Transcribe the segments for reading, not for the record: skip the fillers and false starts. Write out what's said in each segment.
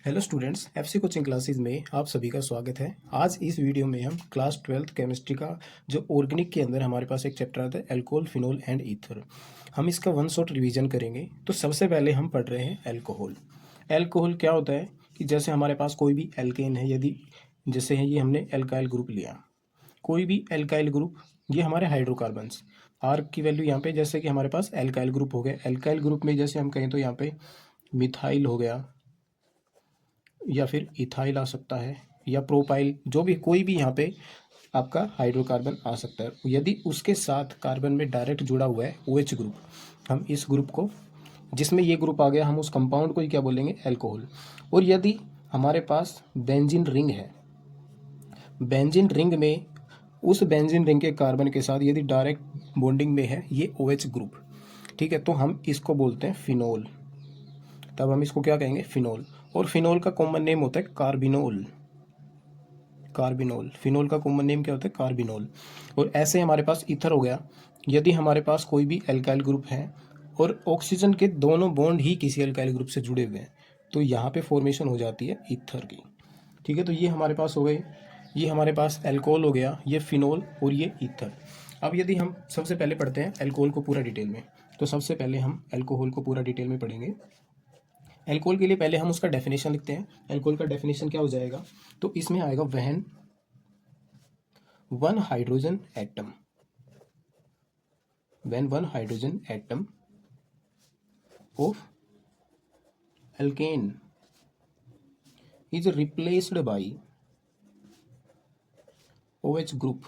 Hello students, FC coaching classes में आप सभी का स्वागत है। आज इस वीडियो में हम क्लास 12th केमिस्ट्री का जो ऑर्गेनिक के अंदर हमारे पास एक चैप्टर आता है एल्कोहल, फिनोल एंड ईथर, हम इसका वन शॉट रिवीजन करेंगे। तो सबसे पहले हम पढ़ रहे हैं एल्कोहल। एल्कोहल क्या होता है कि जैसे हमारे पास कोई भी एल्केन है, यदि जैसे है ये हमने एल्काइल ग्रुप लिया, कोई भी एल्काइल ग्रुप, ये हमारे हाइड्रोकार्बन्स, आर की वैल्यू यहाँ पे जैसे कि हमारे पास एल्काइल ग्रुप हो गया। एल्काइल ग्रुप में जैसे हम कहें तो यहाँ पे मिथाइल हो गया या फिर इथाइल आ सकता है या प्रोपाइल, जो भी कोई भी यहाँ पे आपका हाइड्रोकार्बन आ सकता है। यदि उसके साथ कार्बन में डायरेक्ट जुड़ा हुआ है OH ग्रुप, हम इस ग्रुप को, जिसमें ये ग्रुप आ गया, हम उस कंपाउंड को ही क्या बोलेंगे, एल्कोहल। और यदि हमारे पास बेंजीन रिंग है, बेंजीन रिंग में उस बेंजीन रिंग के कार्बन के साथ यदि डायरेक्ट बॉन्डिंग में है ये OH ग्रुप, ठीक है, तो हम इसको बोलते हैं फिनोल। तब हम इसको क्या कहेंगे, फिनोल। और फिनोल का कॉमन नेम होता है कार्बिनोल। कार्बिनोल, फिनोल का कॉमन नेम क्या होता है, कार्बिनोल। और ऐसे हमारे पास ईथर हो गया। यदि हमारे पास कोई भी एल्काइल ग्रुप है और ऑक्सीजन के दोनों बॉन्ड ही किसी एल्काइल ग्रुप से जुड़े हुए हैं, तो यहाँ पे फॉर्मेशन हो जाती है ईथर की। ठीक है, तो ये हमारे पास हो गए, ये हमारे पास एल्कोहल हो गया, ये फिनोल और ये ईथर। अब यदि हम सबसे पहले पढ़ते हैं एल्कोहल को पूरा डिटेल में, तो सबसे पहले हम एल्कोहल को पूरा डिटेल में पढ़ेंगे। एल्कोहल के लिए पहले हम उसका डेफिनेशन लिखते हैं। एल्कोहल का डेफिनेशन क्या हो जाएगा, तो इसमें आएगा when one hydrogen atom, when one hydrogen atom of alkane is replaced by OH group,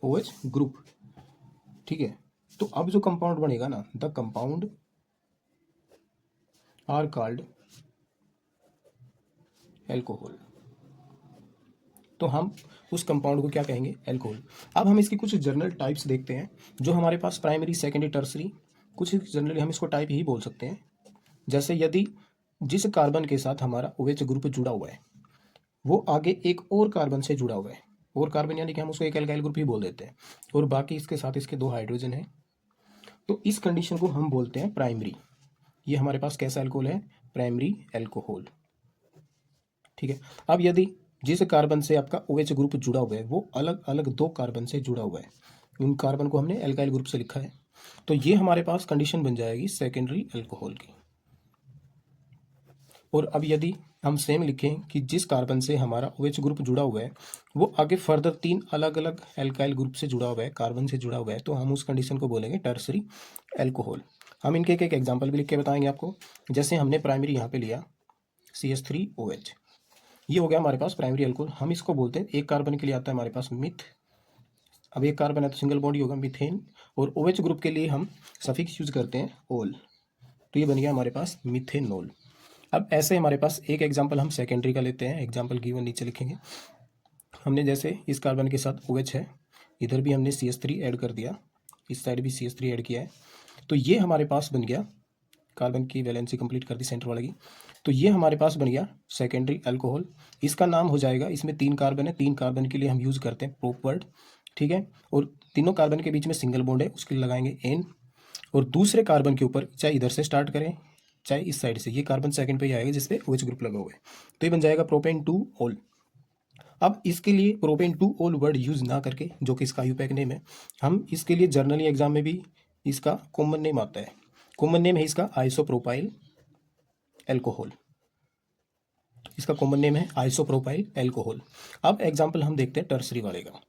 OH group. ठीक है, तो अब जो कंपाउंड बनेगा ना, the compound are called alcohol. तो हम उस कंपाउंड को क्या कहेंगे, एल्कोहल। अब हम इसकी कुछ जनरल टाइप्स देखते हैं जो हमारे पास प्राइमरी, सेकेंडरी, टर्सरी, कुछ जनरली हम इसको टाइप ही बोल सकते हैं। जैसे यदि जिस कार्बन के साथ हमारा OH ग्रुप जुड़ा हुआ है वो आगे एक और कार्बन से जुड़ा हुआ है, और कार्बन यानी कि हम उसको एक एल्काइल ग्रुप ही बोल देते हैं, और बाकी इसके साथ इसके दो हाइड्रोजन है, तो इस कंडीशन को हम बोलते हैं प्राइमरी। ये हमारे पास कैसा एल्कोहल है, प्राइमरी एल्कोहल। ठीक है, अब यदि जिस कार्बन से आपका OH ग्रुप जुड़ा हुआ है वो अलग अलग दो कार्बन से जुड़ा हुआ है, उन कार्बन को हमने एल्काइल ग्रुप से लिखा है, तो ये हमारे पास कंडीशन बन जाएगी सेकेंडरी एल्कोहल की। और अब यदि हम सेम लिखें कि जिस कार्बन से हमारा OH ग्रुप जुड़ा हुआ है वो आगे फर्दर तीन अलग अलग एल्काइल ग्रुप से जुड़ा हुआ है, कार्बन से जुड़ा हुआ है, तो हम उस कंडीशन को बोलेंगे टर्सरी एल्कोहल। हम इनके एक एग्जाम्पल भी लिख के बताएंगे आपको। जैसे हमने प्राइमरी यहाँ पे लिया CH3OH, ये हो गया हमारे पास प्राइमरी एल्कोहल। हम इसको बोलते हैं, एक कार्बन के लिए आता है हमारे पास मिथ, अब एक कार्बन है तो सिंगल बॉन्ड ही होगा मीथेन, और OH ग्रुप के लिए हम सफिक्स यूज करते हैं ओल, तो ये बन गया हमारे पास मिथेनॉल। अब ऐसे हमारे पास एक एग्जांपल हम सेकेंडरी का लेते हैं, एग्जांपल गिवन नीचे लिखेंगे। हमने जैसे इस कार्बन के साथ OH है, इधर भी हमने CH3 ऐड कर दिया, इस साइड भी CH3 ऐड किया है, तो ये हमारे पास बन गया, कार्बन की वैलेंसी कंप्लीट कर दी सेंटर वाले की, तो ये हमारे पास बन गया सेकेंडरी अल्कोहल। इसका नाम हो जाएगा, इसमें तीन कार्बन है, तीन कार्बन के लिए हम यूज करते हैं प्रोप वर्ड। ठीक है, और तीनों कार्बन के बीच में सिंगल बॉन्ड है, उसके लिए लगाएंगे N, और दूसरे कार्बन के ऊपर चाहे इधर से स्टार्ट करें चाहे इस साइड से, ये कार्बन सेकंड पे ही आएगा जिसपे OH ग्रुप लगा हुआ है, तो ये बन जाएगा प्रोपेन 2 ओल। अब इसके लिए प्रोपेन 2 ओल वर्ड यूज ना करके, जो कि इसका आयुपैक नेम है, हम इसके लिए जर्नली एग्जाम में भी इसका कॉमन नेम आता है। कॉमन नेम है इसका आइसोप्रोपाइल एल्कोहल, इसका कॉमन नेम है आइसोप्रोपाइल एल्कोहल। अब एग्जाम्पल हम देखते हैं टर्सरी वाले का।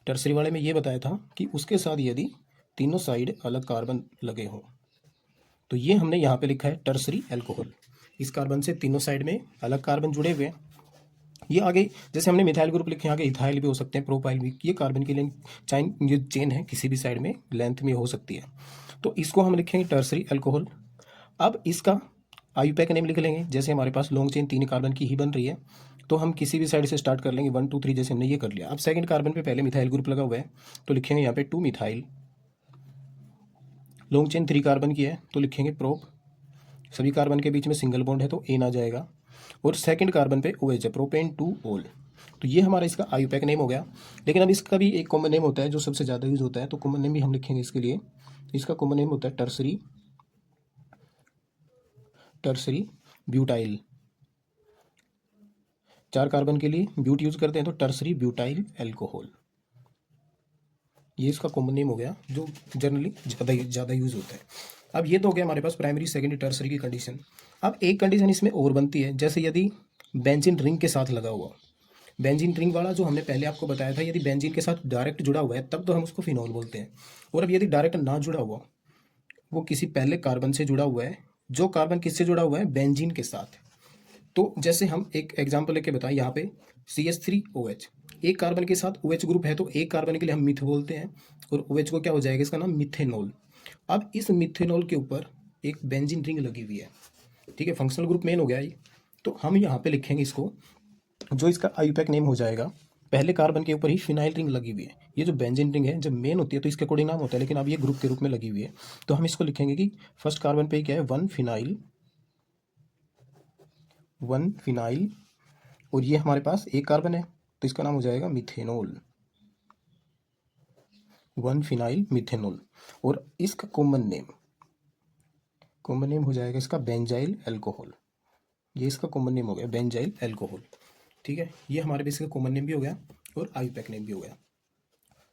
टर्सरी वाले में ये बताया था कि उसके साथ यदि तीनों साइड अलग कार्बन लगे हों, तो ये हमने यहाँ पे लिखा है टर्सरी एल्कोहल। इस कार्बन से तीनों साइड में अलग कार्बन जुड़े हुए हैं, ये आगे जैसे हमने मिथाइल ग्रुप लिखे, आगे इथाइल भी हो सकते हैं, प्रोपाइल भी, ये कार्बन की चैन, ये चेन है किसी भी साइड में लेंथ में हो सकती है, तो इसको हम लिखेंगे टर्सरी एल्कोहल। अब इसका आयुपैक नेम लिख लेंगे, जैसे हमारे पास लॉन्ग चेन तीन कार्बन की ही बन रही है, तो हम किसी भी साइड से स्टार्ट कर लेंगे 1 2 3, जैसे हमने ये कर लिया। अब सेकंड कार्बन पे पहले मिथाइल ग्रुप लगा हुआ है, तो लिखेंगे यहाँ पे 2 मिथाइल, लॉन्ग चेन 3 कार्बन की है तो लिखेंगे प्रोप, सभी कार्बन के बीच में सिंगल बॉन्ड है तो एन आ जाएगा, और सेकंड कार्बन पे OH है, प्रोपेन 2 ओल, तो ये हमारा इसका आयुपैक नेम हो गया। लेकिन अब इसका भी एक कॉमन नेम होता है जो सबसे ज़्यादा यूज होता है, तो कॉमन नेम भी हम लिखेंगे इसके लिए। इसका कॉमन नेम होता है टर्सरी, टर्सरी ब्यूटाइल, 4 कार्बन के लिए ब्यूट यूज करते हैं तो टर्सरी ब्यूटाइल एल्कोहल, ये इसका कॉमन नेम हो गया जो जनरली ज़्यादा यूज होता है। अब ये तो हो गया हमारे पास प्राइमरी सेकेंडरी टर्सरी की कंडीशन। अब एक कंडीशन इसमें और बनती है, जैसे यदि बेंजीन रिंग के साथ लगा हुआ, बेंजीन रिंग वाला जो हमने पहले आपको बताया था, यदि बेंजीन के साथ डायरेक्ट जुड़ा हुआ है तब तो हम उसको फिनॉल बोलते हैं। और अब यदि डायरेक्ट ना जुड़ा हुआ, वो किसी पहले कार्बन से जुड़ा हुआ है, जो कार्बन किससे जुड़ा हुआ है, बेंजीन के साथ। तो जैसे हम एक एग्जांपल लेके बताएं, यहाँ पे CH3OH, एक कार्बन के साथ OH ग्रुप है तो एक कार्बन के लिए हम मिथ बोलते हैं, और OH को क्या हो जाएगा, इसका नाम मिथेनॉल। अब इस मिथेनॉल के ऊपर एक बेंजीन रिंग लगी हुई है, ठीक है, फंक्शनल ग्रुप मेन हो गया ये। तो हम यहाँ पे लिखेंगे इसको, जो इसका आईयूपैक नेम हो जाएगा, पहले कार्बन के ऊपर ही फिनाइल रिंग लगी हुई है। ये जो बेंजीन रिंग है जब मेन होती है तो इसके अकॉर्डिंग नाम होता है, लेकिन अब ये ग्रुप के रूप में लगी हुई है, तो हम इसको लिखेंगे कि फर्स्ट कार्बन पे क्या है, 1 फिनाइल, और ये हमारे पास एक कार्बन है तो इसका नाम हो जाएगा मिथेनॉल, 1 फिनाइल मिथेनॉल। और इसका कॉमन नेम हो जाएगा इसका बेंजाइल एल्कोहल, ये इसका कॉमन नेम हो गया बेंजाइल एल्कोहल, ठीक है। ये हमारे पास इसका कॉमन नेम भी हो गया और आईयूपैक नेम भी हो गया।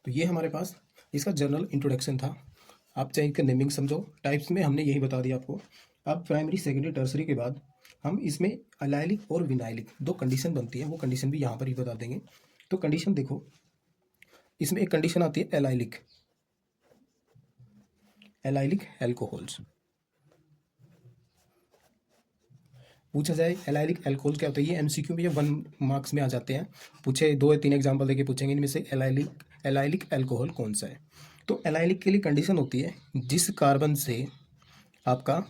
तो ये हमारे पास इसका जनरल इंट्रोडक्शन था। आप चाहे इसका नेमिंग समझो, टाइप्स में हमने यही बता दिया आपको। अब प्राइमरी सेकेंडरी टर्सरी के बाद हम इसमें अलाइलिक और विनाइलिक दो कंडीशन बनती है, वो कंडीशन भी यहाँ पर ही बता देंगे। तो कंडीशन देखो, इसमें एक कंडीशन आती है एलाइलिक एल्कोहल्स। पूछा जाए एलाइलिक एल्कोहल क्या होता है, ये MCQ में ये 1 मार्क्स में आ जाते हैं, पूछे 2 या 3 एग्जाम्पल देके पूछेंगे इनमें से एलाइलिक एल्कोहल कौन सा है। तो एलाइलिक के लिए कंडीशन होती है जिस कार्बन से आपका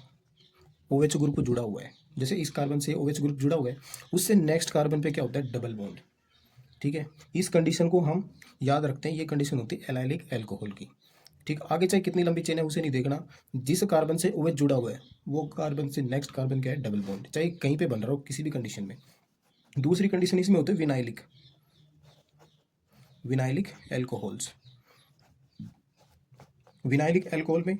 OH ग्रुप जुड़ा हुआ है, जैसे इस कार्बन से OH ग्रुप जुड़ा हुआ है, उससे नेक्स्ट कार्बन पे क्या होता है, डबल बॉन्ड, ठीक है। इस कंडीशन को हम याद रखते हैं, ये कंडीशन होती है एलाइलिक एल्कोहल की, ठीक। आगे चाहे कितनी लंबी चेन है उसे नहीं देखना, जिस कार्बन से OH जुड़ा हुआ है वो कार्बन से नेक्स्ट कार्बन क्या है, डबल बॉन्ड, चाहे कहीं पे बन रहा हो किसी भी कंडीशन में। दूसरी कंडीशन इसमें होती है विनाइलिक एल्कोहल्स। विनाइलिक एल्कोहल में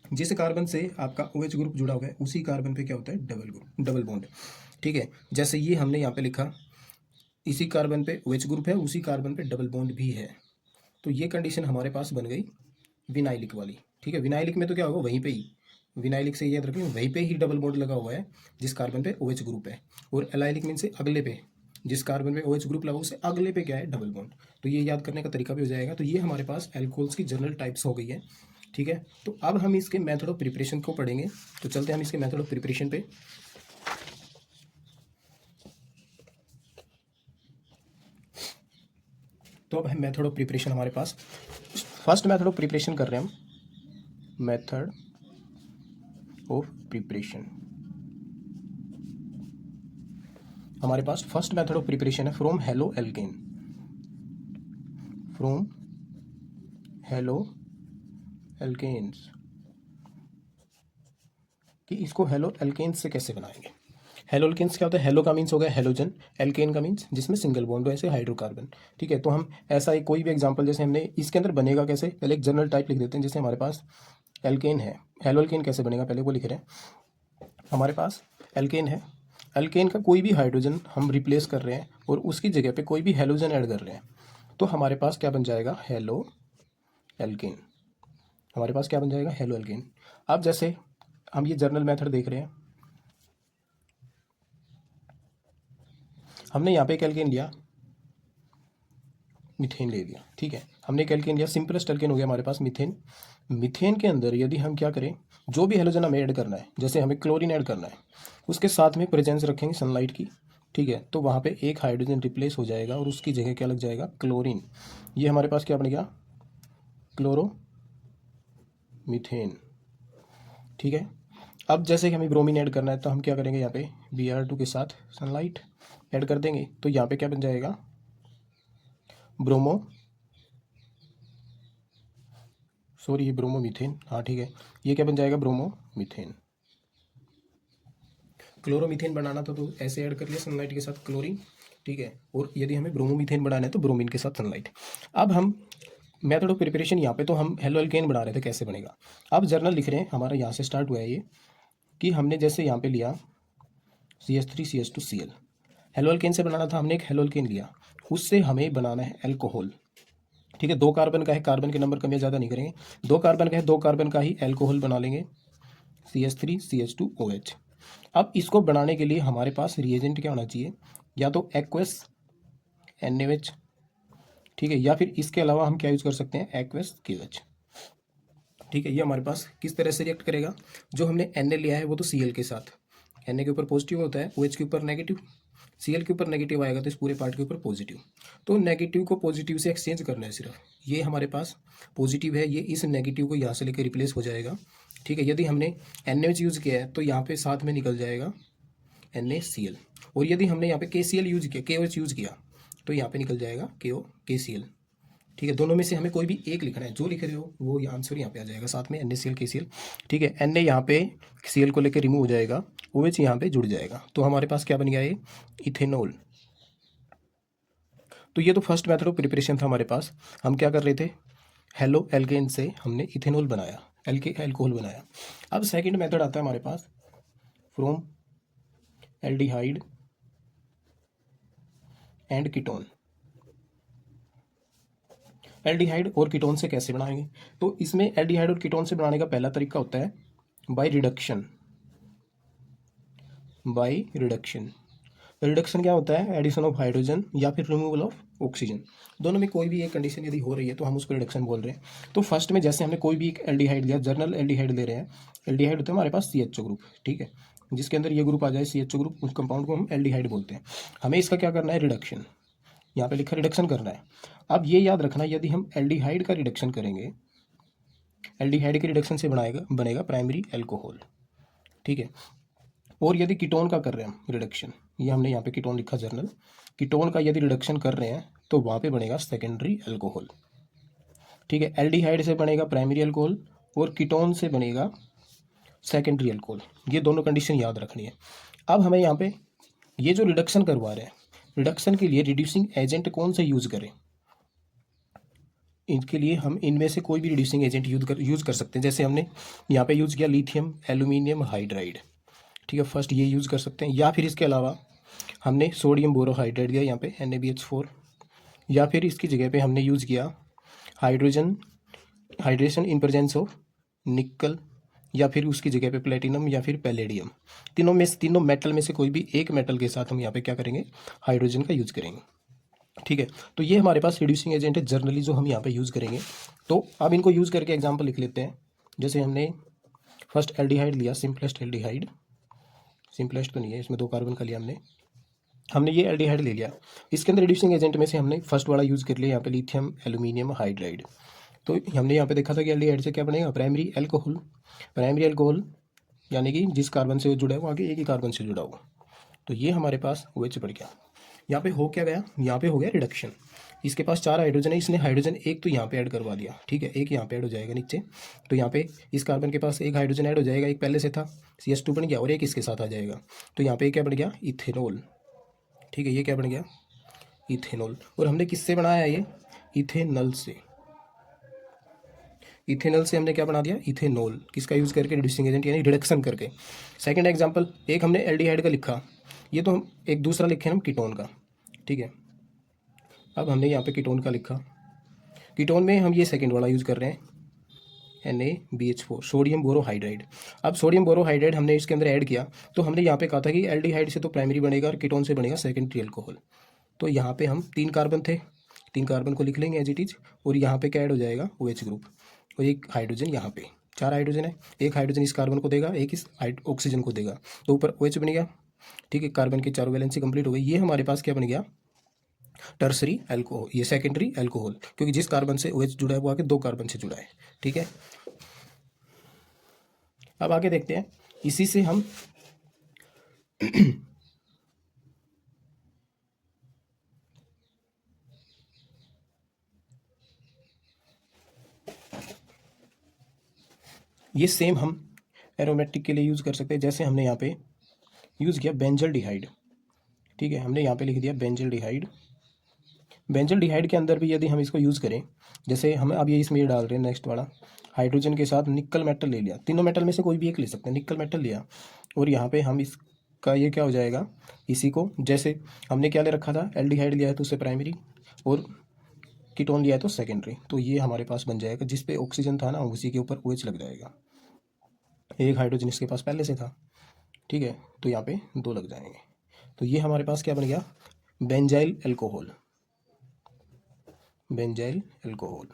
जिस कार्बन से आपका OH ग्रुप जुड़ा हुआ है उसी कार्बन पे क्या होता है, डबल बॉन्ड, ठीक है। जैसे ये हमने यहाँ पे लिखा, इसी कार्बन पे OH ग्रुप है, उसी कार्बन पे डबल बॉन्ड भी है, तो ये कंडीशन हमारे पास बन गई विनाइलिक वाली, ठीक है। विनाइलिक में तो क्या होगा, वहीं पे ही, विनाइलिक से याद रखें वहीं पे ही डबल बॉन्ड लगा हुआ है जिस कार्बन पे OH ग्रुप है, और एलाइलिक मीन से अगले पे, जिस कार्बन पे OH ग्रुप लगा उससे अगले पे क्या है, डबल बॉन्ड। तो ये याद करने का तरीका भी हो जाएगा। तो ये हमारे पास एल्कोहल्स की जनरल टाइप्स हो गई है, ठीक है। तो अब हम इसके मेथड ऑफ प्रिपरेशन को पढ़ेंगे, तो चलते हैं हम इसके मेथड ऑफ प्रिपरेशन पे। तो अब है मेथड ऑफ प्रिपरेशन हमारे पास, फर्स्ट मेथड ऑफ प्रिपरेशन कर रहे हैं हम, मेथड ऑफ प्रिपरेशन। हमारे पास फर्स्ट मेथड ऑफ प्रिपरेशन है फ्रॉम हेलो एल्केन्स, कि इसको हेलो एल्केन्स से कैसे बनाएंगे। हेलो एल्केन्स क्या होता है, हेलो का मीन्स हो गया हेलोजन, एल्केन का मीन्स जिसमें सिंगल बॉन्ड हो, ऐसे हाइड्रोकार्बन, ठीक है। तो हम ऐसा एक कोई भी एग्जांपल, जैसे हमने इसके अंदर बनेगा कैसे, पहले एक जनरल टाइप लिख देते हैं। जैसे हमारे पास एल्केन है, हेलो एल्केन कैसे बनेगा पहले वो लिख रहे हैं। हमारे पास एल्केन है, एल्केन का कोई भी हाइड्रोजन हम रिप्लेस कर रहे हैं और उसकी जगह पे कोई भी हेलोजन ऐड कर रहे हैं, तो हमारे पास क्या बन जाएगा, हेलो एल्केन। हमारे पास क्या बन जाएगा, हेलो एल्केन। अब जैसे हम ये जर्नल मेथड देख रहे हैं, हमने यहाँ पे एक एल्केन लिया, मीथेन ले लिया, ठीक है। हमने एक एल्केन लिया, सिंपलेस्ट एल्केन हो गया हमारे पास मीथेन। मीथेन के अंदर यदि हम क्या करें, जो भी हेलोजन हमें ऐड करना है, जैसे हमें क्लोरीन ऐड करना है, उसके साथ में प्रेजेंस रखेंगे सनलाइट की, ठीक है। तो वहाँ पे एक हाइड्रोजन रिप्लेस हो जाएगा और उसकी जगह क्या लग जाएगा, क्लोरीन। ये हमारे पास क्या बन गया, क्लोरो मीथेन, ठीक है। अब जैसे कि हमें ब्रोमीन ऐड करना है तो हम क्या करेंगे, यहाँ पे Br2 के साथ सनलाइट ऐड कर देंगे, तो यहाँ पे क्या बन जाएगा, ये ब्रोमोमीथेन, हाँ ठीक है, ये क्या बन जाएगा, ब्रोमोमीथेन। क्लोरोमीथेन बनाना था तो ऐसे ऐड कर लिया सनलाइट के साथ क्लोरीन, ठीक है। और यदि हमें ब्रोमोमीथेन बनाना है तो ब्रोमीन के साथ सनलाइट। अब हम मेथड ऑफ प्रिपरेशन, यहाँ पे तो हम हेलो एल्केन बना रहे थे, कैसे बनेगा। अब जर्नल लिख रहे हैं, हमारा यहाँ से स्टार्ट हुआ है ये, कि हमने जैसे यहाँ पे लिया CH3CH2Cl। हेलो अल्केन से बनाना था, हमने एक हेलो अल्केन लिया, उससे हमें बनाना है अल्कोहल। ठीक है, 2 कार्बन का है, कार्बन के नंबर कम या ज़्यादा नहीं करेंगे। 2 कार्बन का है, 2 कार्बन का ही अल्कोहल बना लेंगे, CH3CH2OH। अब इसको बनाने के लिए हमारे पास रिएजेंट क्या होना चाहिए, या तो एक्वस NaOH, ठीक है, या फिर इसके अलावा हम क्या यूज़ कर सकते हैं, एक्वस KOH। ठीक है, ये हमारे पास किस तरह से रिएक्ट करेगा, जो हमने Na लिया है वो तो Cl के साथ, Na के ऊपर पॉजिटिव होता है, OH के ऊपर नेगेटिव, Cl के ऊपर नेगेटिव आएगा तो इस पूरे पार्ट के ऊपर पॉजिटिव। तो नेगेटिव को पॉजिटिव से एक्सचेंज करना है सिर्फ, ये हमारे पास पॉजिटिव है, ये इस नेगेटिव को यहाँ से लेकर रिप्लेस हो जाएगा। ठीक है, यदि हमने NaOH यूज़ किया है तो यहाँ पे साथ में निकल जाएगा NaCl, और यदि हमने यहाँ पे KCl यूज़ किया, KOH यूज़ किया, तो यहाँ पे निकल जाएगा KCl। ठीक है, दोनों में से हमें कोई भी एक लिखना है, जो लिख रहे हो वो ये आंसर यहाँ पे आ जाएगा, साथ में NaCl KCl। ठीक है, Na यहाँ पे Cl को लेकर रिमूव हो जाएगा, OH यहाँ पे जुड़ जाएगा, तो हमारे पास क्या बन गया, ये इथेनॉल। तो ये तो फर्स्ट मेथड ऑफ प्रिपरेशन था हमारे पास, हम क्या कर रहे थे, हेलो एल्केन से हमने इथेनॉल बनाया, अल्कोहल बनाया। अब सेकेंड मेथड आता है हमारे पास, from aldehyde and ketone. Aldehyde और कीटोन से कैसे बनाएंगे, तो इसमें एल्डिहाइड और कीटोन से बनाने का पहला तरीका होता है by reduction. By reduction, reduction क्या होता है, एडिशन ऑफ हाइड्रोजन या फिर रिमूवल ऑफ ऑक्सीजन, दोनों में कोई भी एक कंडीशन यदि हो रही है तो हम उसको रिडक्शन बोल रहे हैं। तो फर्स्ट में जैसे हमने कोई भी एक एल्डिहाइड लिया, जर्नल एल्डिहाइड ले रहे हैं, एल्डिहाइड होता है हमारे पास CHO ग्रुप, ठीक है, जिसके अंदर ये ग्रुप आ जाए CHO ग्रुप, उस कंपाउंड को हम एल्डिहाइड बोलते हैं। हमें इसका क्या करना है, रिडक्शन, यहाँ पे लिखा रिडक्शन करना है। अब ये याद रखना, यदि हम एल्डिहाइड का रिडक्शन करेंगे, एल्डिहाइड के रिडक्शन से बनेगा प्राइमरी अल्कोहल। ठीक है, और यदि कीटोन का कर रहे हैं हम रिडक्शन, ये हमने यहाँ पे कीटोन लिखा जर्नल, कीटोन का यदि रिडक्शन कर रहे हैं तो वहाँ पे बनेगा सेकेंडरी अल्कोहल। ठीक है, एल्डिहाइड से बनेगा प्राइमरी अल्कोहल और कीटोन से बनेगा सेकेंडरी अल्कोहल, ये दोनों कंडीशन याद रखनी है। अब हमें यहाँ पे ये जो रिडक्शन करवा रहे हैं, रिडक्शन के लिए रिड्यूसिंग एजेंट कौन से यूज़ करें, इनके लिए हम इनमें से कोई भी रिड्यूसिंग एजेंट यूज़ कर सकते हैं। जैसे हमने यहाँ पे यूज़ किया लिथियम एल्यूमिनियम हाइड्राइड, ठीक है, फर्स्ट ये यूज़ कर सकते हैं, या फिर इसके अलावा हमने सोडियम बोरोहाइड्राइड दिया यहाँ पे NaBH4, या फिर इसकी जगह पे हमने यूज़ किया हाइड्रेशन इन प्रेजेंस ऑफ निकल, या फिर उसकी जगह पे प्लेटिनम या फिर पैलेडियम, तीनों मेटल में से कोई भी एक मेटल के साथ हम यहाँ पे क्या करेंगे, हाइड्रोजन का यूज़ करेंगे। ठीक है, तो ये हमारे पास रिड्यूसिंग एजेंट है जनरली जो हम यहाँ पे यूज़ करेंगे। तो अब इनको यूज़ करके एग्जांपल लिख लेते हैं। जैसे हमने फर्स्ट एल्डिहाइड लिया, सिंपलेस्ट एल्डिहाइड, सिंपलेस्ट तो नहीं है, इसमें 2 कार्बन का लिया हमने ये एल्डिहाइड ले लिया, इसके अंदर रिड्यूसिंग एजेंट में से हमने फर्स्ट वाला यूज़ कर लिया यहाँ पे लिथियम एल्यूमिनियम हाइड्राइड। तो हमने यहाँ पे देखा था कि एल्डिहाइड से क्या बनेगा, प्राइमरी अल्कोहल। प्राइमरी अल्कोहल यानी कि जिस कार्बन से वो जुड़ा है वो आगे एक ही कार्बन से जुड़ा होगा, तो ये हमारे पास OH बढ़ गया। यहाँ पे हो क्या गया, यहाँ पे हो गया रिडक्शन, इसके पास 4 हाइड्रोजन है, इसने हाइड्रोजन एक तो यहाँ पे ऐड करवा दिया, ठीक है, एक यहाँ पे ऐड हो जाएगा नीचे, तो यहाँ पे इस कार्बन के पास एक हाइड्रोजन ऐड हो जाएगा, एक पहले से था CH2 बन गया और एक इसके साथ आ जाएगा, तो यहाँ पे क्या बन गया, इथेनॉल। ठीक है, ये क्या बन गया, इथेनॉल। और हमने किससे बनाया है ये, इथेनॉल से, इथेनॉल से हमने क्या बना दिया, इथेनॉल, किसका यूज़ करके, रिड्यूसिंग एजेंट यानी रिडक्शन करके। सेकंड एग्जांपल, एक हमने एल्डिहाइड का लिखा, ये तो हम एक दूसरा लिखे हम कीटोन का, ठीक है, अब हमने यहाँ पे कीटोन का लिखा, कीटोन में हम ये सेकंड वाला यूज़ कर रहे हैं NaBH4 सोडियम बोरोहाइड्राइड। अब सोडियम बोरोहाइड्राइड हमने इसके अंदर ऐड किया, तो हमने यहाँ पे कहा था कि एल्डिहाइड से तो प्राइमरी बनेगा और कीटोन से बनेगा सेकेंडरी अल्कोहल, तो यहाँ पे हम 3 कार्बन थे, 3 कार्बन को लिख लेंगे एज इट इज, और यहाँ पे क्या ऐड हो जाएगा, OH ग्रुप, और एक हाइड्रोजन यहाँ पे, 4 हाइड्रोजन है, एक हाइड्रोजन इस कार्बन को देगा, एक इस ऑक्सीजन को देगा, तो ऊपर OH बन गया। ठीक है, कार्बन की 4 वैलेंसी कंप्लीट हो गई, ये हमारे पास क्या बन गया, टर्सरी अल्कोहल, ये सेकेंडरी अल्कोहल, क्योंकि जिस कार्बन से OH जुड़ा है वो आगे 2 कार्बन से जुड़ा है। ठीक है, अब आगे देखते हैं, इसी से हम ये सेम हम एरोमेटिक के लिए यूज़ कर सकते हैं। जैसे हमने यहाँ पे यूज़ किया बेंजल डिहाइड, ठीक है, हमने यहाँ पे लिख दिया बेंजल डिहाइड। बेंजल डिहाइड के अंदर भी यदि हम इसको यूज़ करें, जैसे हम अब ये इसमें ये डाल रहे हैं नेक्स्ट वाला, हाइड्रोजन के साथ निकल मेटल ले लिया, तीनों मेटल में से कोई भी एक ले सकते हैं, निकल मेटल लिया, और यहाँ पे हम इस का ये क्या हो जाएगा, इसी को जैसे हमने क्या ले रखा था, एल्डिहाइड लिया है तो उससे प्राइमरी और कीटोन लिया है तो सेकेंडरी, तो ये हमारे पास बन जाएगा जिस पे ऑक्सीजन था ना उसी के ऊपर OH लग जाएगा, एक हाइड्रोजन इसके पास पहले से था, ठीक है, तो यहाँ पे 2 लग जाएंगे। तो ये हमारे पास क्या बन गया, बेंजाइल अल्कोहल, बेंजाइल अल्कोहल,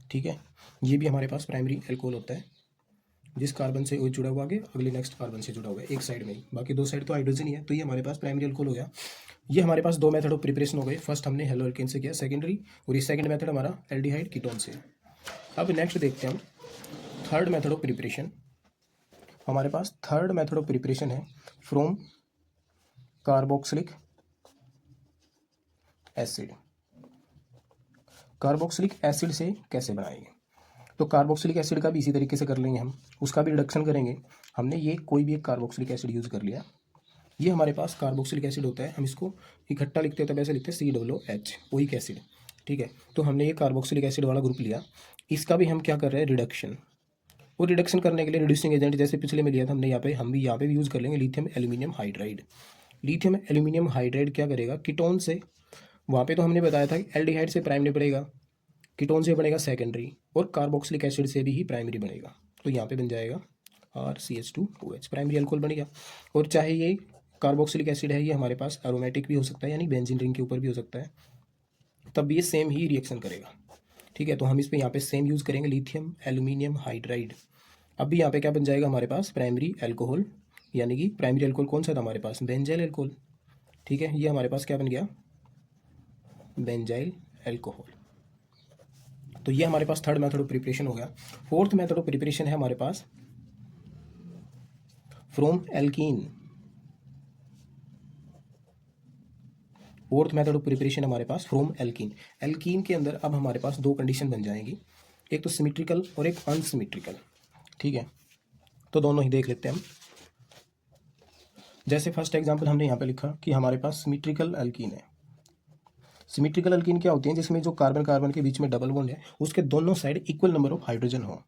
ठीक है। ये भी हमारे पास प्राइमरी अल्कोहल होता है, जिस कार्बन से OH जुड़ा हुआ आगे अगले नेक्स्ट कार्बन से जुड़ा हुआ है एक साइड में ही, बाकी 2 साइड तो हाइड्रोजन ही है, तो ये हमारे पास प्राइमरी अल्कोहल हो गया। ये हमारे पास 2 मेथड ऑफ प्रिपरेशन हो गए, फर्स्ट हमने हेलो एल्केन से किया सेकेंडरी, और ये सेकंड मेथड हमारा एल्डिहाइड कीटोन से। अब नेक्स्ट देखते हैं हम थर्ड मेथड ऑफ प्रिपरेशन। हमारे पास थर्ड मेथड ऑफ प्रिपरेशन है from carboxylic acid. Carboxylic acid से कैसे बनाएंगे, तो कार्बोक्सिलिक एसिड का भी इसी तरीके से कर लेंगे हम, उसका भी रिडक्शन करेंगे। हमने ये कोई भी एक कार्बोक्सिलिक एसिड यूज़ कर लिया, ये हमारे पास कार्बोक्सिलिक एसिड होता है, हम इसको इकट्ठा लिखते हैं तो वैसे लिखते हैं COOH, ओइक एसिड, ठीक है। तो हमने ये कार्बोक्सिलिक एसिड वाला ग्रुप लिया, इसका भी हम क्या कर रहे हैं, रिडक्शन। वो रिडक्शन करने के लिए रिड्यूसिंग एजेंट जैसे पिछले में लिया था हमने, हम भी यहाँ पे यूज़ कर लेंगे lithium aluminium hydride. Lithium aluminium hydride क्या करेगा, कीटोन से, वहाँ पे तो हमने बताया था कि एल्डिहाइड से प्राइमरी बनेगा, कीटोन से बनेगा सेकेंडरी, और कार्बोक्सिलिक एसिड से भी ही प्राइमरी बनेगा, तो यहाँ पे बन जाएगा RCH2OH, प्राइमरी अल्कोहल बनेगा। और चाहे ये कार्बोक्सिलिक एसिड है, ये हमारे पास एरोमेटिक भी हो सकता है, यानी बेंजीन रिंग के ऊपर भी हो सकता है, तब भी ये सेम ही रिएक्शन करेगा, ठीक है। तो हम इस पे यहाँ पे सेम यूज़ करेंगे लिथियम एल्यूमिनियम हाइड्राइड। अब भी यहाँ पे क्या बन जाएगा हमारे पास, प्राइमरी अल्कोहल, यानी कि प्राइमरी अल्कोहल कौन सा था हमारे पास, बेंजाइल अल्कोहल, ठीक है। ये हमारे पास क्या बन गया, बेंजाइल अल्कोहल। तो ये हमारे पास थर्ड मेथड ऑफ प्रिपरेशन हो गया। फोर्थ मेथड ऑफ प्रिपरेशन है हमारे पास from alkene. Fourth method of preparation हमारे पास फ्रॉम एल्कीन। एल्कीन के अंदर अब हमारे पास 2 कंडीशन बन जाएंगी, एक तो सिमेट्रिकल और एक अनसिमेट्रिकल, ठीक है। तो दोनों ही देख लेते हैं हम। जैसे फर्स्ट एग्जांपल हमने यहाँ पे लिखा कि हमारे पास सिमेट्रिकल एल्कीन है। सिमेट्रिकल एल्कीन क्या होती है, जिसमें जो कार्बन कार्बन के बीच में डबल बॉन्ड है उसके दोनों side equal number of hydrogen हो।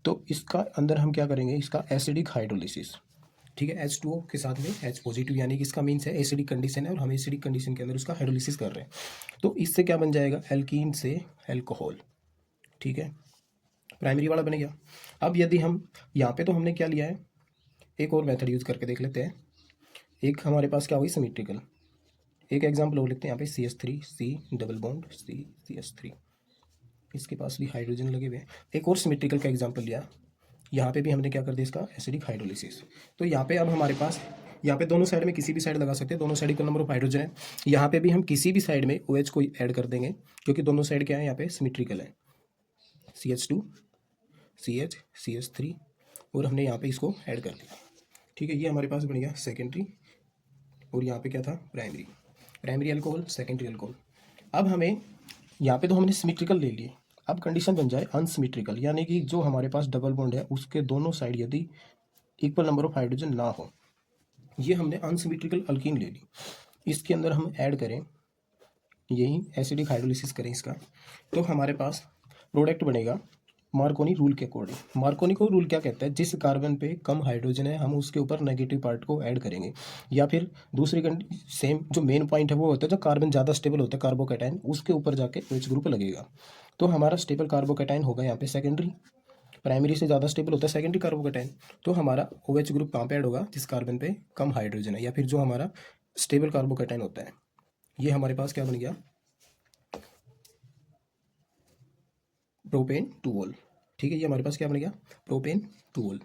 तो इसका अंदर हम क्या करेंगे, इसका एसिडिक हाइड्रोलिसिस, ठीक है। H2O के साथ में H पॉजिटिव, यानी कि इसका मीन्स है एसिडिक कंडीशन है और हम एसिडिक कंडीशन के अंदर उसका हाइड्रोलिसिस कर रहे हैं। तो इससे क्या बन जाएगा, एल्कीन से अल्कोहल, ठीक है, प्राइमरी वाला बनेगा। अब यदि हम यहाँ पे तो हमने क्या लिया है, एक और मेथड यूज करके देख लेते हैं। एक हमारे पास क्या हुई, सिमेट्रिकल। एक एग्जाम्पल और लिखते हैं यहाँ पे CH3C डबल बॉन्ड CH3, इसके पास भी हाइड्रोजन लगे हुए हैं। एक और सिमेट्रिकल का एग्जाम्पल लिया, यहाँ पे भी हमने क्या कर दिया, इसका एसिडिक हाइड्रोलिसिस। तो यहाँ पे अब हमारे पास, यहाँ पे दोनों साइड में किसी भी साइड लगा सकते हैं, दोनों side equal number of hydrogen है। यहाँ पे भी हम किसी भी साइड में OH को ऐड कर देंगे, क्योंकि दोनों साइड क्या है, यहाँ पे सिमेट्रिकल है, CH2 CH CH3, और हमने यहाँ पे इसको ऐड कर दिया, ठीक है। ये हमारे पास बन गया सेकेंडरी, और यहाँ पे क्या था, primary. Primary alcohol, secondary alcohol. अब हमें यहाँ पे तो हमने सिमेट्रिकल ले लिए, अब कंडीशन बन जाए अनसिमेट्रिकल, यानी कि जो हमारे पास डबल बॉन्ड है उसके दोनों साइड यदि इक्वल नंबर ऑफ हाइड्रोजन ना हो, ये हमने अनसिमेट्रिकल अल्कीन ले ली। इसके अंदर हम ऐड करें, यही एसिडिक हाइड्रोलिसिस करें इसका, तो हमारे पास प्रोडक्ट बनेगा मार्कोनी रूल के अकॉर्डिंग। मार्कोनी को रूल क्या कहता है, जिस कार्बन पे कम हाइड्रोजन है हम उसके ऊपर नेगेटिव पार्ट को ऐड करेंगे, या फिर दूसरी सेम जो मेन पॉइंट है वो होता है जो कार्बन ज़्यादा स्टेबल होता है कार्बोकैटायन, उसके ऊपर जाके OH ग्रुप लगेगा। तो हमारा स्टेबल कार्बोकैटायन होगा यहाँ पे सेकेंडरी, प्राइमरी से ज़्यादा स्टेबल होता है सेकेंडरी कार्बोकैटायन, तो हमारा OH ग्रुप कहाँ पे ऐड होगा, जिस कार्बन पे कम हाइड्रोजन है, या फिर जो हमारा स्टेबल कार्बोकैटायन होता है। ये हमारे पास क्या बन गया, प्रोपेन 2 ठीक है। ये हमारे पास क्या बन गया, प्रोपेन 2।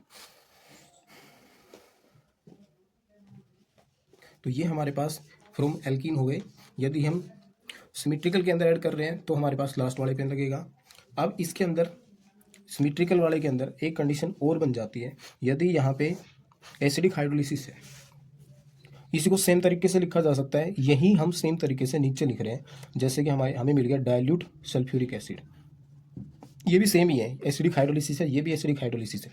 तो ये हमारे पास फ्रॉम एल्कीन हो गए। यदि हम सिमेट्रिकल के अंदर ऐड कर रहे हैं तो हमारे पास लास्ट वाले पे लगेगा। अब इसके अंदर सिमेट्रिकल वाले के अंदर एक कंडीशन और बन जाती है, यदि यहाँ पे एसिडिक हाइड्रोलिसिस है, इसी को सेम तरीके से लिखा जा सकता है, यही हम सेम तरीके से नीचे लिख रहे हैं, जैसे कि हमें मिल गया डाइल्यूट सल्फ्यूरिक एसिड, ये भी सेम ही है, एसिडिक हाइड्रोलिसिस है, ये भी एसिडिक हाइड्रोलिसिस है।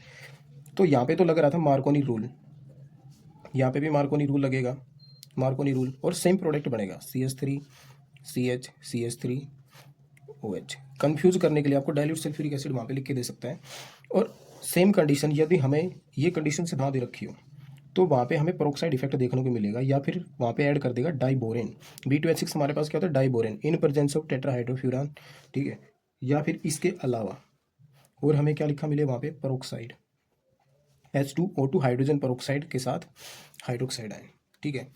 तो यहाँ पे तो लग रहा था मार्कोनी रूल, यहाँ पे भी मार्कोनी रूल लगेगा, मार्कोनी रूल, और सेम प्रोडक्ट बनेगा CH3 CH CH3 OH। Confuse करने के लिए आपको डाइल्यूट सल्फ्यूरिक एसिड वहाँ पे लिख के दे सकता है। और सेम कंडीशन यदि हमें ये कंडीशन से ना दे रखी हो तो वहाँ पे हमें पेरोक्साइड इफेक्ट देखने को मिलेगा, या फिर वहाँ पे ऐड कर देगा डाइबोरेन। B2H6 हमारे पास क्या होता है, डाइबोरेन इन प्रेजेंस ऑफ टेट्राहाइड्रोफ्यूरान, ठीक है। या फिर इसके अलावा और हमें क्या लिखा मिले वहाँ पे, पेरोक्साइड, H2O2 हाइड्रोजन पेरोक्साइड के साथ हाइड्रोक्साइड आयन, ठीक है।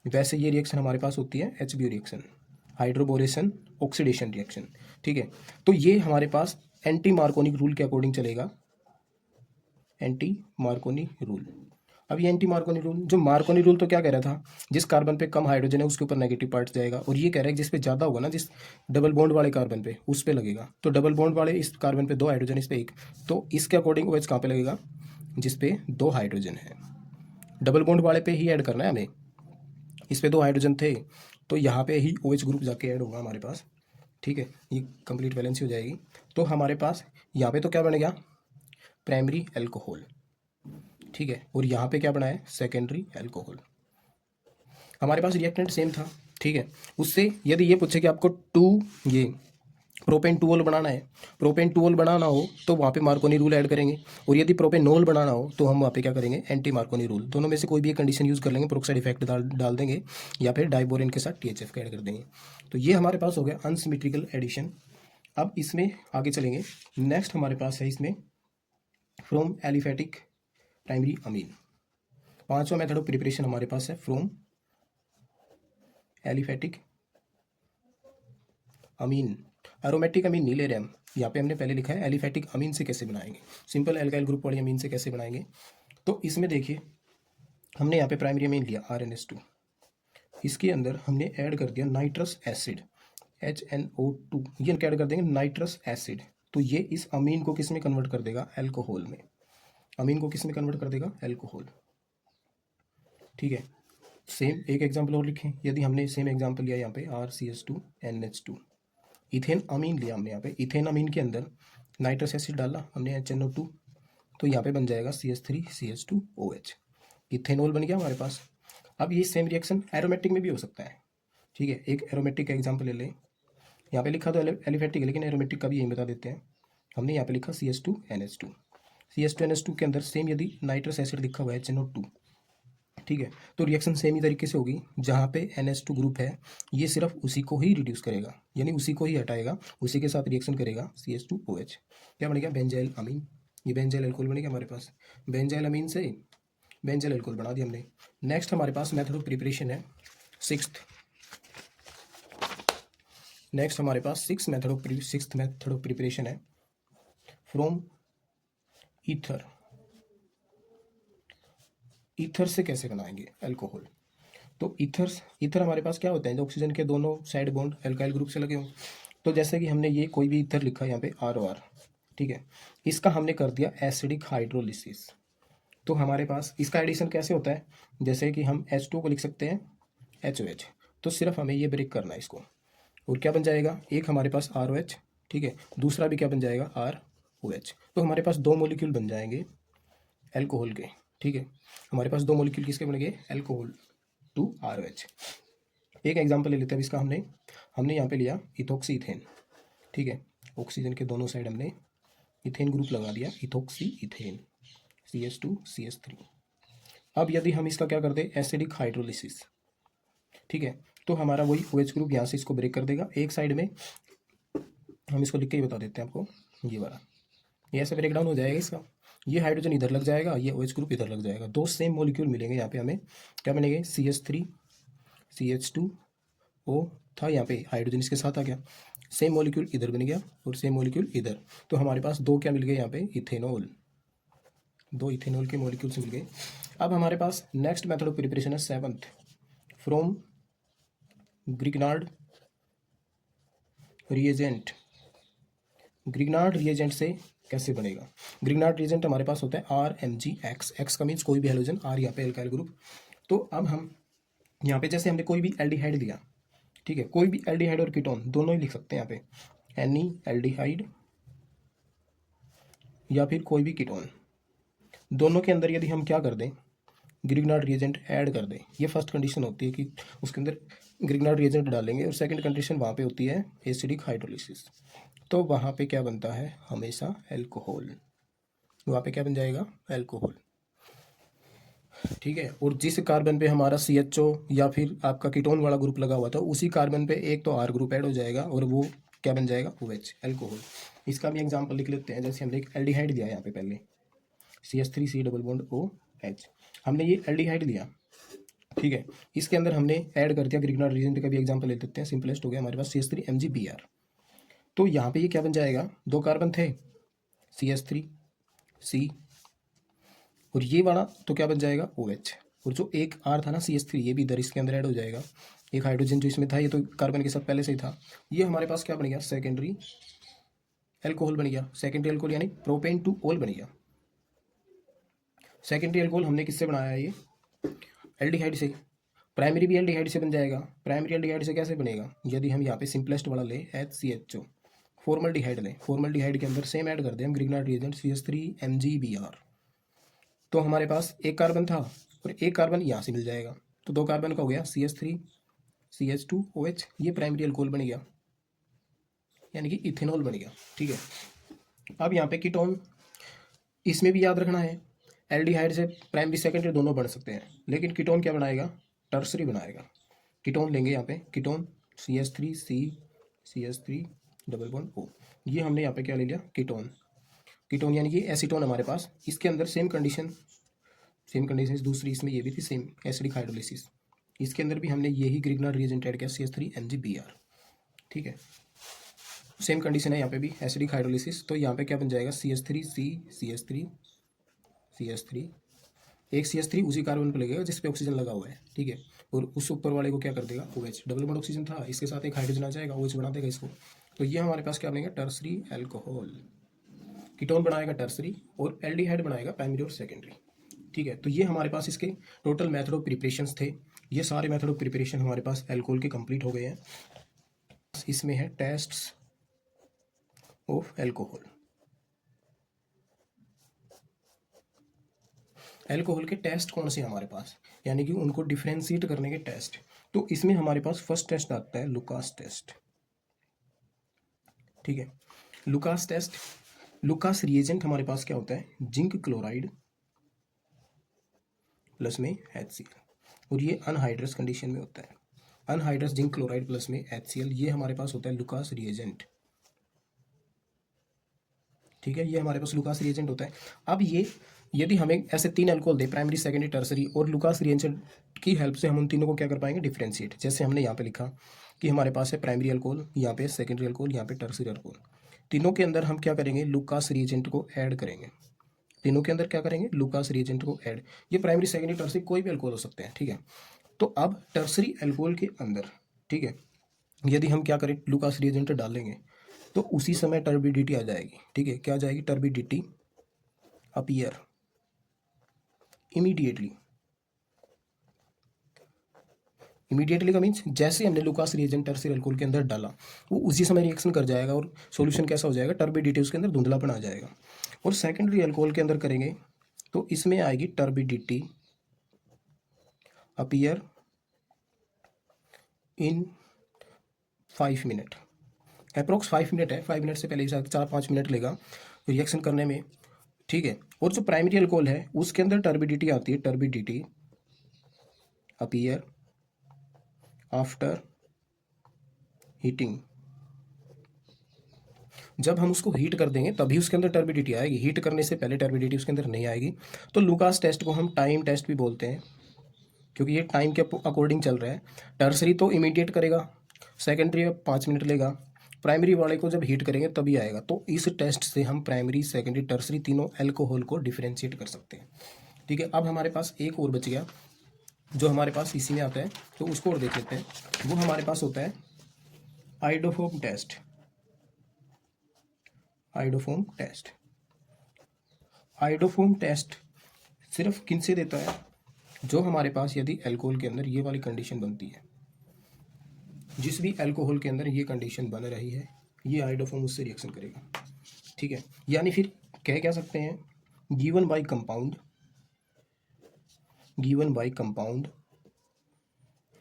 वैसे ये रिएक्शन हमारे पास होती है HBO reaction, hydroboration oxidation reaction, ठीक है। तो ये हमारे पास एंटी मार्कोनी रूल के अकॉर्डिंग चलेगा, एंटी मार्कोनी रूल। अब ये एंटी मार्कोनी रूल, जो मार्कोनी रूल तो क्या कह रहा था, जिस कार्बन पे कम हाइड्रोजन है उसके ऊपर नेगेटिव पार्ट जाएगा, और ये कह रहा है जिस पे ज़्यादा होगा ना, जिस डबल बॉन्ड वाले कार्बन पे उस पे लगेगा। तो डबल बॉन्ड वाले इस कार्बन पे 2 हाइड्रोजन, इस पे 1, तो इसके अकॉर्डिंग OH कहाँ पे लगेगा, जिस पे 2 हाइड्रोजन है। डबल बॉन्ड वाले पे ही ऐड करना है हमें, इस पे 2 हाइड्रोजन थे तो यहाँ पे ही OH ग्रुप जाके ऐड होगा हमारे पास, ठीक है। ये कंप्लीट वैलेंसी हो जाएगी। तो हमारे पास यहाँ पे तो क्या बनेगा, प्राइमरी एल्कोहल, ठीक है। और यहाँ पे क्या बना है, सेकेंडरी एल्कोहल। हमारे पास रिएक्टेंट सेम था, ठीक है। उससे यदि ये पूछे कि आपको ये प्रोपेन टूओल बनाना है, प्रोपेन टूओल बनाना हो तो वहाँ पे मार्कोनी रूल ऐड करेंगे, और यदि प्रोपेनोल बनाना हो तो हम वहाँ पे क्या करेंगे, एंटी मार्कोनी रूल। दोनों में से कोई भी एक कंडीशन यूज़ कर लेंगे, पेरोक्साइड इफेक्ट डाल देंगे, या फिर डाइबोरेन के साथ THF का ऐड कर देंगे। तो ये हमारे पास हो गया अनसिमेट्रिकल एडिशन। अब इसमें आगे चलेंगे। नेक्स्ट हमारे पास है इसमें फ्रॉम एलिफेटिक प्राइमरी अमीन। पांचवा मेथड ऑफ प्रिपरेशन हमारे पास है फ्रॉम एलिफेटिक अमीन। एरोमेटिक अमीन नहीं ले रहे हम, यहाँ पे हमने पहले लिखा है एलिफेटिक अमीन से कैसे बनाएंगे, सिंपल एल्काइल ग्रुप वाली अमीन से कैसे बनाएंगे। तो इसमें देखिए हमने यहाँ पे प्राइमरी अमीन लिया RNS2, इसके अंदर हमने ऐड कर दिया नाइट्रस एसिड HNO2, ये ऐड कर देंगे नाइट्रस एसिड। तो ये इस अमीन को किस में कन्वर्ट कर देगा, एल्कोहल में। अमीन को किस में कन्वर्ट कर देगा, एल्कोहल, ठीक है। सेम एक एग्जाम्पल और लिखें, यदि हमने सेम एग्जाम्पल लिया यहाँ पे RCH2NH2, इथेन अमीन लिया हमने यहाँ पे, इथेन अमीन के अंदर नाइट्रस एसिड डाला हमने HNO2, तो यहाँ पे बन जाएगा CH3CH2OH, इथेनॉल बन गया हमारे पास। अब ये सेम रिएक्शन एरोमेटिक में भी हो सकता है, ठीक है। एक एरोमेटिक का एग्जाम्पल ले लें, यहाँ पे लिखा तो एलिफेटिक है लेकिन एरोमेटिक का भी यही बता देते हैं। हमने यहाँ पे लिखा CH2NH2, CH2NH2 के अंदर सेम यदि नाइट्रस एसिड लिखा हुआ है HNO2, ठीक है। तो रिएक्शन सेम ही तरीके से होगी, जहाँ पे NH2 ग्रुप है ये सिर्फ उसी को ही रिड्यूस करेगा, यानी उसी को ही हटाएगा, उसी के साथ रिएक्शन करेगा CH2OH, क्या बनेगा, बेंजाइल अमीन। ये बेंजाइल अल्कोहल बनेगा हमारे पास, बेंजाइल अमीन से बेंजाइल अल्कोहल बना दिया हमने। नेक्स्ट हमारे पास मेथड ऑफ प्रिपरेशन है सिक्स्थ मेथड ऑफ प्रिपरेशन है फ्रॉम ईथर। ईथर से कैसे बनाएंगे अल्कोहल, तो ईथर हमारे पास क्या होते हैं, जो ऑक्सीजन के दोनों साइड बॉन्ड एल्काइल ग्रुप से लगे हों। तो जैसे कि हमने ये कोई भी ईथर लिखा है यहाँ पे ROR, ठीक है, इसका हमने कर दिया एसिडिक हाइड्रोलिसिस। तो हमारे पास इसका एडिशन कैसे होता है, जैसे कि हम H2 को लिख सकते हैं HOH, तो सिर्फ हमें ये ब्रेक करना है इसको, और क्या बन जाएगा, एक हमारे पास ROH, ठीक है, दूसरा भी क्या बन जाएगा, ROH। तो हमारे पास 2 मॉलिक्यूल बन जाएंगे एल्कोहल के, ठीक है। हमारे पास 2 मॉलिक्यूल किसके बन गए, एल्कोहल टू ROH। एक एग्जांपल ले लेते हैं इसका, हमने यहाँ पे लिया इथोक्सी इथेन, ठीक है। ऑक्सीजन के दोनों साइड हमने इथेन ग्रुप लगा दिया, इथोक्सी इथेन CH2CH3। अब यदि हम इसका क्या कर दें, एसिडिक हाइड्रोलिसिस, ठीक है, तो हमारा वही OH ग्रुप यहाँ से इसको ब्रेक कर देगा। एक साइड में हम इसको लिख के ही बता देते हैं आपको, ये वाला, ये ऐसे ब्रेक डाउन हो जाएगा इसका, ये हाइड्रोजन इधर लग जाएगा, ये OH ग्रुप इधर लग जाएगा, 2 सेम मॉलिक्यूल मिलेंगे यहाँ पे हमें, क्या बनेंगे, CH3 CH2O था, यहाँ पे हाइड्रोजन इसके साथ आ गया, सेम मॉलिक्यूल इधर बन गया और सेम मॉलिक्यूल इधर। तो हमारे पास 2 क्या मिल गए यहाँ पे, इथेनॉल, 2 इथेनॉल के मॉलिक्यूल्स मिल गए। अब हमारे पास नेक्स्ट मेथड ऑफ प्रिपरेशन है 7th from Grignard reagent. Grignard reagent से कैसे बनेगा, ग्रिग्नार्ड रिएजेंट हमारे पास होता है RMgX, X का मीन्स कोई भी हेलोजन, R यहाँ पे एल्काइल ग्रुप। तो अब हम यहाँ पे जैसे हमने कोई भी एल्डिहाइड लिया, ठीक है, कोई भी एल्डिहाइड और कीटोन दोनों ही लिख सकते हैं यहाँ पे, एनी एल्डिहाइड या फिर कोई भी कीटोन, दोनों के अंदर यदि हम क्या कर दें, ग्रिग्नार्ड रिएजेंट ऐड कर दें, ये फर्स्ट कंडीशन होती है कि उसके अंदर ग्रिग्नार्ड रिएजेंट डालेंगे, और सेकंड कंडीशन वहाँ पे होती है एसिडिक हाइड्रोलिसिस। तो वहाँ पे क्या बनता है, हमेशा एल्कोहल, वहाँ पे क्या बन जाएगा, एल्कोहल। ठीक है। और जिस कार्बन पे हमारा CHO या फिर आपका कीटोन वाला ग्रुप लगा हुआ था, उसी कार्बन पे एक तो R ग्रुप ऐड हो जाएगा और वो क्या बन जाएगा, OH, अल्कोहल। इसका भी एग्जाम्पल लिख लेते हैं। जैसे हमने एक एल्डिहाइड दिया यहाँ पे पहले, CH3C डबल बॉन्ड OH, हमने ये एल्डिहाइड लिया, ठीक है। इसके अंदर हमने ऐड कर दिया ग्रिग्नार्ड रीजेंट का भी एग्जाम्पल ले लेते हैं, सिंपलेस्ट हो गया हमारे पास CH3MgBr। तो यहाँ पे ये क्या बन जाएगा, दो कार्बन थे CH3C, और ये वाला तो क्या बन जाएगा OH, और जो एक R था ना CH3, ये भी इधर इसके अंदर ऐड हो जाएगा। एक हाइड्रोजन जो इसमें था, ये तो कार्बन के साथ पहले से ही था, ये हमारे पास क्या बन गया, सेकेंडरी एल्कोहल बन गया। सेकेंडरी एल्कोहल यानी प्रोपेन टू ओल बन गया। सेकेंडरी एल्कोहल हमने किससे बनाया है, ये एल्डिहाइड से। प्राइमरी भी एल्डिहाइड से बन जाएगा। प्राइमरी एल्डिहाइड से कैसे बनेगा, यदि हम यहाँ पे सिंपलेस्ट वाला ले HCHO, फॉर्मल्डिहाइड लें, फॉर्मल्डिहाइड के अंदर सेम ऐड कर दें हम ग्रिग्नार्ड रिएजेंट CH3MgBr, तो हमारे पास एक कार्बन था और एक कार्बन यहाँ से मिल जाएगा, तो दो कार्बन का हो गया CH3CH2OH, ये प्राइमरी अल्कोहल बन गया, यानी कि इथेनॉल बन गया, ठीक है। अब यहाँ पे कीटोन, इसमें भी याद रखना है, एल्डिहाइड से प्राइमरी सेकेंडरी दोनों बन सकते हैं, लेकिन कीटोन क्या बनाएगा, टर्सरी बनाएगा। कीटोन लेंगे यहाँ पे, ketone CH3C double bond O, ये हमने यहाँ पे क्या ले लिया, कीटोन। कीटोन यानी कि एसीटोन हमारे पास, इसके अंदर सेम कंडीशन दूसरी इसमें ये भी थी सेम, एसिडिक हाइड्रोलिसिस। इसके अंदर भी हमने यही ग्रिग्नार्ड रिएजेंट ऐड किया CH3MgBr, ठीक है। सेम कंडीशन है यहाँ पे भी, एसिडिक हाइड्रोलिसिस। तो यहाँ पे क्या बन जाएगा, CH3 एक CH3 उसी कार्बन पर लगेगा जिस पे ऑक्सीजन लगा हुआ है, ठीक है, और उस ऊपर वाले को क्या कर देगा, OH, डबल बॉन्ड ऑक्सीजन था, इसके साथ एक हाइड्रोजन आ जाएगा, OH बना देगा इसको। तो ये हमारे पास क्या बनेगा, टर्सरी एल्कोहल। कीटोन बनाएगा टर्सरी और एल्डिहाइड बनाएगा प्राइमरी और सेकेंडरी, ठीक है। तो ये हमारे पास इसके टोटल मेथड ऑफ प्रिपरेशंस थे। ये सारे मेथड ऑफ प्रिपरेशन हमारे पास एल्कोहल के कंप्लीट हो गए हैं। इसमें है टेस्ट्स ऑफ एल्कोहल। एल्कोहल के टेस्ट कौन से हमारे पास, यानी कि उनको डिफ्रेंशिएट करने के टेस्ट। तो इसमें हमारे पास फर्स्ट टेस्ट आता है लुकास टेस्ट, ठीक है। लुकास टेस्ट, लुकास रिएजेंट हमारे पास क्या होता है, जिंक क्लोराइड प्लस में HCl, और ये अनहाइड्रस कंडीशन में होता है। अनहाइड्रस जिंक क्लोराइड प्लस में HCl, ये हमारे पास होता है लुकास रिएजेंट, ठीक है। ये हमारे पास लुकास रिएजेंट होता है। अब ये यदि हमें ऐसे तीन अल्कोहल दे, प्राइमरी सेकेंडरी टर्सरी, और लुकास रिएजेंट की हेल्प से हम उन तीनों को क्या कर पाएंगे, डिफ्रेंशिएट। जैसे हमने यहाँ पे लिखा कि हमारे पास है प्राइमरी अल्कोहल, यहाँ पे सेकेंडरी अल्कोहल, यहाँ पे टर्सरी अल्कोहल। तीनों के अंदर हम क्या करेंगे, लुकास रिएजेंट को ऐड करेंगे। तीनों के अंदर क्या करेंगे, लुकास रिएजेंट को ऐड। ये प्राइमरी सेकेंडरी टर्सरी कोई भी अल्कोहल हो सकते हैं, ठीक है। तो अब टर्सरी अल्कोहल के अंदर, ठीक है, यदि हम क्या करें, लुकास रिएजेंट डालेंगे तो उसी समय टर्बिडिटी आ जाएगी, ठीक है। क्या आ जाएगी, टर्बिडिटी अपीयर इमीडिएटली। इमीडिएटली का मीन्स जैसे हमने लुकास रिएजेंट टर्सरी अल्कोहल के अंदर डाला, वो उसी समय रिएक्शन कर जाएगा और सॉल्यूशन कैसा हो जाएगा, टर्बिडिटी, उसके अंदर धुंधलापन आ जाएगा। और सेकेंडरी अल्कोहल के अंदर करेंगे तो इसमें आएगी turbidity appear in 5 minute, approx 5 minute है, 5 मिनट से पहले 4-5 मिनट लेगा रिएक्शन करने में, ठीक है। और जो प्राइमरी अल्कोहल है उसके अंदर टर्बिडिटी आती है, टर्बिडिटी अपीयर आफ्टर हीटिंग। जब हम उसको हीट कर देंगे तभी उसके अंदर टर्बिडिटी आएगी, हीट करने से पहले टर्बिडिटी उसके अंदर नहीं आएगी। तो लुकास टेस्ट को हम टाइम टेस्ट भी बोलते हैं, क्योंकि ये टाइम के अकॉर्डिंग चल रहा है। टर्सरी तो इमीडिएट करेगा, सेकेंडरी 5 मिनट लेगा, प्राइमरी वाले को जब हीट करेंगे तभी आएगा। तो इस टेस्ट से हम प्राइमरी सेकेंडरी टर्सरी तीनों एल्कोहल को डिफ्रेंशिएट कर सकते हैं, ठीक है। अब हमारे पास एक और बच गया जो हमारे पास इसी में आता है, तो उसको और देख लेते हैं। वो हमारे पास होता है iodoform test. Iodoform test, iodoform test सिर्फ किन से देता है, जो हमारे पास यदि अल्कोहल के अंदर ये वाली कंडीशन बनती है, जिस भी अल्कोहल के अंदर ये कंडीशन बन रही है, ये आइडोफोम उससे रिएक्शन करेगा, ठीक है। यानी फिर कह क्या सकते हैं, given by compound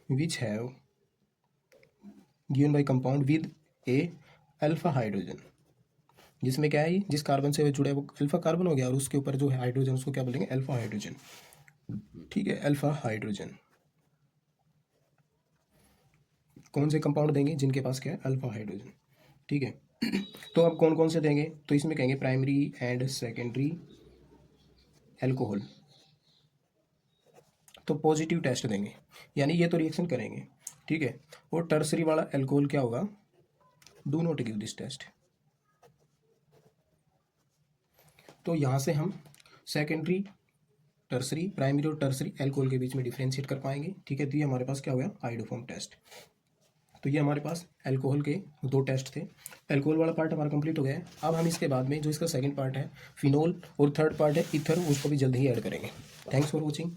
which have given by compound with a alpha hydrogen, जिसमें क्या है, जिस कार्बन से जुड़ा है वो अल्फा कार्बन हो गया और उसके ऊपर जो है हाइड्रोजन, उसको क्या बोलेंगे, अल्फा हाइड्रोजन। ठीक है, अल्फा हाइड्रोजन। कौन से कंपाउंड देंगे जिनके पास क्या है, अल्फा हाइड्रोजन। ठीक है। तो अब कौन कौन से देंगे, तो इसमें कहेंगे प्राइमरी एंड सेकेंडरी एल्कोहल, तो पॉजिटिव टेस्ट देंगे, यानी ये तो रिएक्शन करेंगे। ठीक है। और टर्सरी वाला एल्कोहल क्या होगा, do not give this test. तो यहाँ से हम सेकेंडरी, टर्सरी, प्राइमरी और टर्सरी एल्कोहल के बीच में डिफ्रेंशिएट कर पाएंगे। ठीक है। तो ये हमारे पास क्या हो गया, आइडोफॉर्म टेस्ट। तो ये हमारे पास एल्कोहल के दो टेस्ट थे। एल्कोहल वाला पार्ट हमारा कंप्लीट हो गया है। अब हम इसके बाद में जो इसका सेकंड पार्ट है फिनोल और थर्ड पार्ट है ईथर, उसको भी जल्द ही ऐड करेंगे। Thanks for watching.